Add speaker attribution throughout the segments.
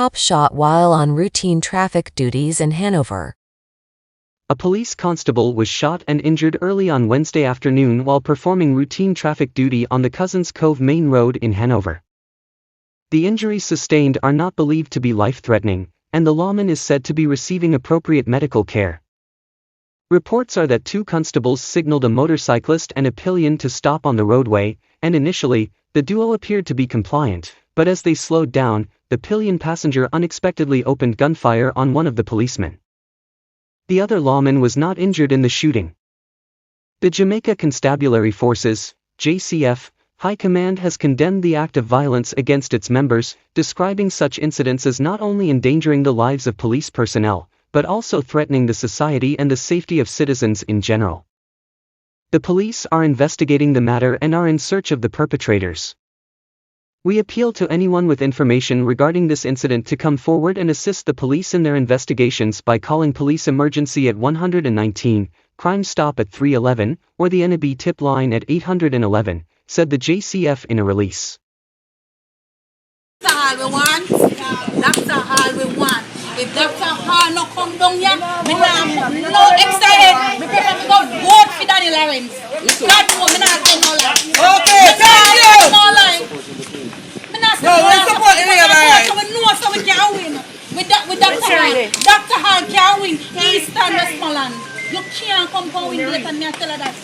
Speaker 1: cop shot while on routine traffic duties in Hanover.
Speaker 2: A police constable was shot and injured early on Wednesday afternoon while performing routine traffic duty on the Cousins Cove Main Road in Hanover. The injuries sustained are not believed to be life-threatening, and the lawman is said to be receiving appropriate medical care. Reports are that two constables signaled a motorcyclist and a pillion to stop on the roadway, and initially, the duo appeared to be compliant, but as they slowed down, the pillion passenger unexpectedly opened gunfire on one of the policemen. The other lawman was not injured in the shooting. The Jamaica Constabulary Forces, JCF, High Command has condemned the act of violence against its members, describing such incidents as not only endangering the lives of police personnel, but also threatening the society and the safety of citizens in general. The police are investigating the matter and are in search of the perpetrators. We appeal to anyone with information regarding this incident to come forward and assist the police in their investigations by calling police emergency at 119, Crime Stop at 311, or the NAB tip line at 811, said the JCF in a release.
Speaker 3: That's all we want. That's all we want. If Dr. Hall no come down here, me no extra head. Me prefer to go vote for Danny Lawrence. God know me not say no lie.
Speaker 4: Okay, thank you.
Speaker 3: No lie. Me not say no lie. We support the neighbor. We know so we can win. With Dr. Hall. Dr. Hall can win Eastern Westmoreland. You can't come and win Dayton, me tell you that.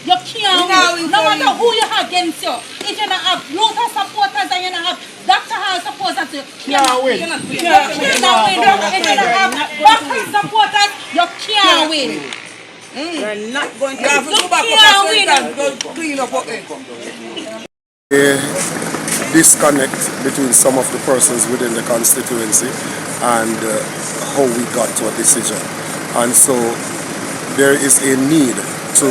Speaker 3: You can't win. No matter who you have against you. If you don't have Luther supporters and you don't have Dr. Hall supporters, you can't win. You can't win. If you don't have Baptist supporters, you can't win.
Speaker 4: We're not going to
Speaker 3: You can't win.
Speaker 4: clean up what
Speaker 5: disconnect between some of the persons within the constituency and how we got to a decision. And so there is a need to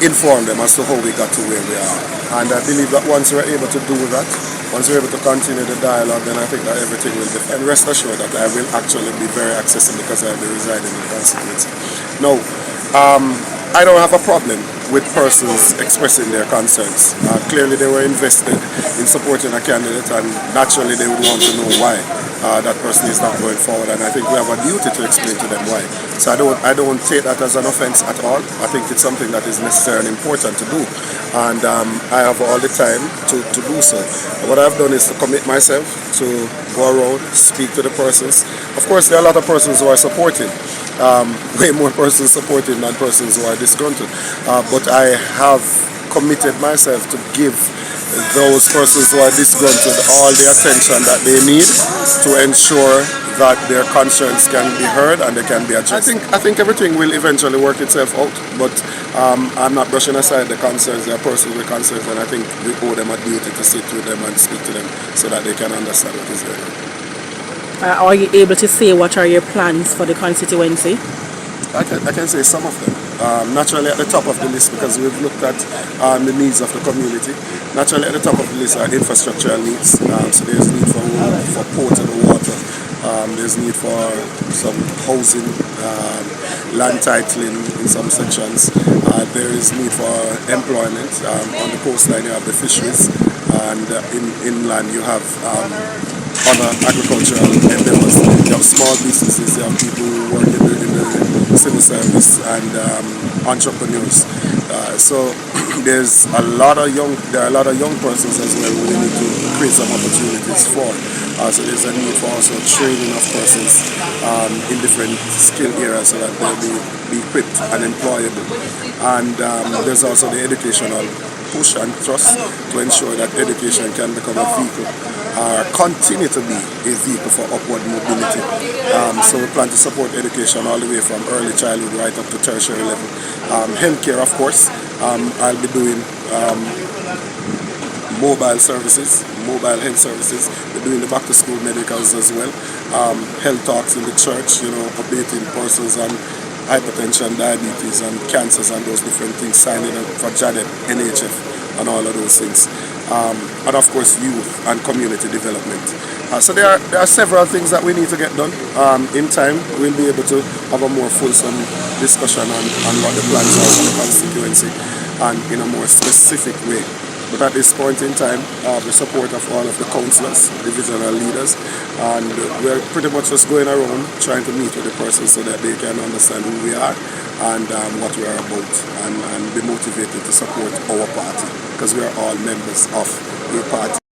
Speaker 5: inform them as to how we got to where we are. And I believe that once we're able to do that, once we're able to continue the dialogue, then I think that everything will be. And rest assured that I will actually be very accessible because I'll be residing in the constituency. Now, I don't have a problem with persons expressing their concerns. Clearly they were invested in supporting a candidate and naturally they would want to know why that person is not going forward, and I think we have a duty to explain to them why. So I don't take that as an offense at all. I think it's something that is necessary and important to do, and I have all the time to do so. What I've done is to commit myself to go around, speak to the persons. Of course there are a lot of persons who are supporting. Way more persons supporting than persons who are disgruntled. But I have committed myself to give those persons who are disgruntled all the attention that they need to ensure that their concerns can be heard and they can be addressed. I think everything will eventually work itself out, but I'm not brushing aside the concerns. There are persons with concerns, and I think we owe them a duty to sit with them and speak to them so that they can understand what is going on.
Speaker 6: Are you able to say what are your plans for the constituency?
Speaker 5: I can say some of them. Naturally at the top of the list, because we've looked at the needs of the community. Naturally at the top of the list are infrastructural needs. So there's need for potable water. There's need for some housing, land titling in some sections. There is need for employment. On the coastline you have the fisheries, and inland you have other agricultural endeavors. You have small businesses, you have people who work in the civil service and entrepreneurs. So there are a lot of young persons as well who we need to create some opportunities for. So there's a need for also training of persons in different skill areas so that they'll be equipped and employable. And there's also the educational push and thrust to ensure that education can become a vehicle, continue to be a vehicle for upward mobility. So we plan to support education all the way from early childhood right up to tertiary level. Healthcare, of course, I'll be doing mobile services, mobile health services. We're doing the back to school medicals as well. Health talks in the church, updating persons on hypertension, diabetes and cancers and those different things, signing up for JADEP, NHF and all of those things. And of course youth and community development. So there are several things that we need to get done. In time we'll be able to have a more fulsome discussion on what the plans are for the constituency and in a more specific way But at this point in time, the support of all of the councillors, divisional leaders, and we're pretty much just going around trying to meet with the person so that they can understand who we are and what we are about, and be motivated to support our party, because we are all members of a party.